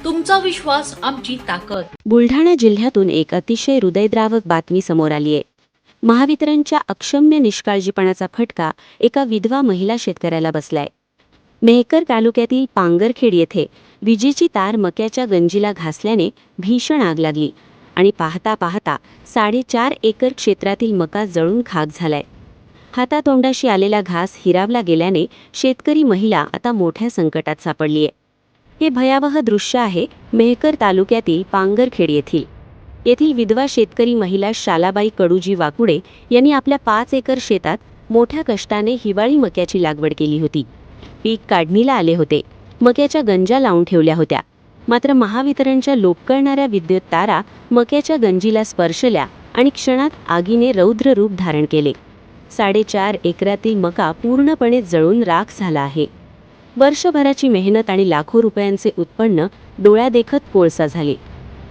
तुमचा विश्वास आमची ताकद। बुलढाणा जिल्ह्यातून एक अतिशय हृदयद्रावक बातमी समोर आली आहे। महावितरणच्या अक्षम्य निष्काळजीपणाचा फटका एका विधवा महिला शेतकऱ्याला बसलाय। मेहकर तालुक्यातील पांगरखेड येथे विजेची तार मक्याच्या गंजीला घासल्याने भीषण आग लागली आणि पाहता पाहता 4.5 एकर क्षेत्रातील मका जळून खाक झालाय। हातातोंडाशी आलेला घास हिरावला गेल्याने शेतकरी महिला आता मोठ्या संकटात सापडली आहे। हे भयावह दृश्य आहे मेहकर तालुक्यातील पांगरखेड येथील विधवा शेतकरी महिला शालाबाई कडूजी वाकुडे यांनी आपल्या 5 एकर शेतात मोठ्या कष्टाने हिवाळी मक्याची लागवड केली होती। पीक काढणीला आले होते, मक्याच्या गंजा लावून ठेवल्या होत्या, मात्र महावितरणच्या लोककळणाऱ्या विद्युत तारा मक्याच्या गंजीला स्पर्शल्या आणि क्षणात आगीने रौद्र रूप धारण केले। 4.5 एकरातील मका पूर्णपणे जळून राख झाला आहे। वर्षभराची मेहनत आणि लाखो रुपयांचे उत्पन्न डोळ्यादेखत कोळसा झाले।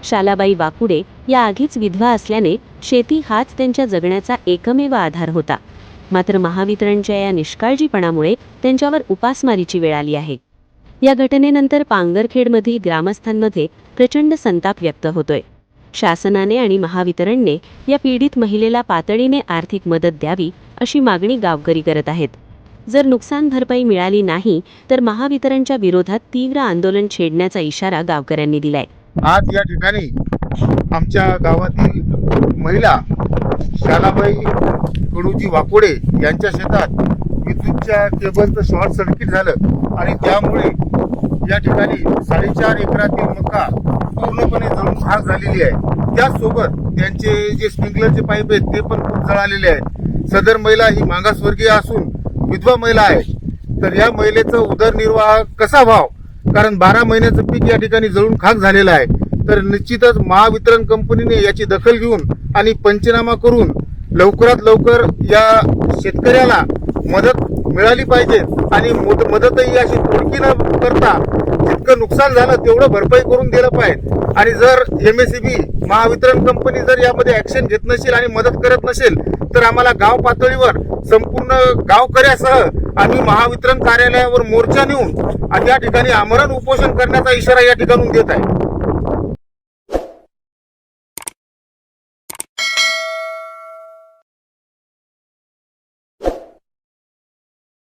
शालाबाई वाकुडे या आधीच विधवा असल्याने शेती हाच त्यांच्या जगण्याचा एकमेव आधार होता, मात्र महावितरणच्या या निष्काळजीपणामुळे त्यांच्यावर उपासमारीची वेळ आली आहे। या घटनेनंतर पांगरखेडमधील ग्रामस्थांमध्ये प्रचंड संताप व्यक्त होतोय। शासनाने आणि महावितरणने या पीडित महिलेला तातडीने आर्थिक मदत द्यावी अशी मागणी गावकरी करत आहेत। जर नुकसान भरपाई मिळाली नाही तर महावितरणच्या विरोधात तीव्र आंदोलन छेडण्याचा इशारा गावकऱ्यांनी दिलाय। आज या ठिकाणी आमच्या गावातील महिला शालाबाई कडूजी वाकोडे यांच्या शेतात विद्युतच्या केबलचं शॉर्ट सर्किट झालं आणि त्यामुळे या ठिकाणी 4.5 एकरातील मका पूर्णपणे जळून खाक झालेली आहे। त्याचसोबत त्यांचे जे स्प्रिंकलरचे पाईप आहेत ते पण खूप जळालेले आहेत। सदर महिला ही मागासवर्गीय असून विधवा महिला आहे, तर या महिलेचा उदरनिर्वाह कसा व्हाव, कारण 12 महिन्याचं पीक या ठिकाणी जळून खाक झालेलं आहे। तर निश्चितच महावितरण कंपनीने याची दखल घेऊन आणि पंचनामा करून लवकरात लवकर या शेतकऱ्याला मदत मिळाली पाहिजे आणि मदतही अशी तोडकी न करता जितकं नुकसान झालं तेवढं भरपाई करून दिलं पाहिजे। आणि जर MSEB महावितरण कंपनी जर यामध्ये ऍक्शन घेत नसेल आणि मदत करत नसेल तर आम्हाला गाव पातळीवर संपूर्ण गावकऱ्यासह आम्ही महावितरण कार्यालयावर मोर्चा नेऊन या ठिकाणी आमरण उपोषण करण्याचा इशारा या ठिकाणून देत आहे।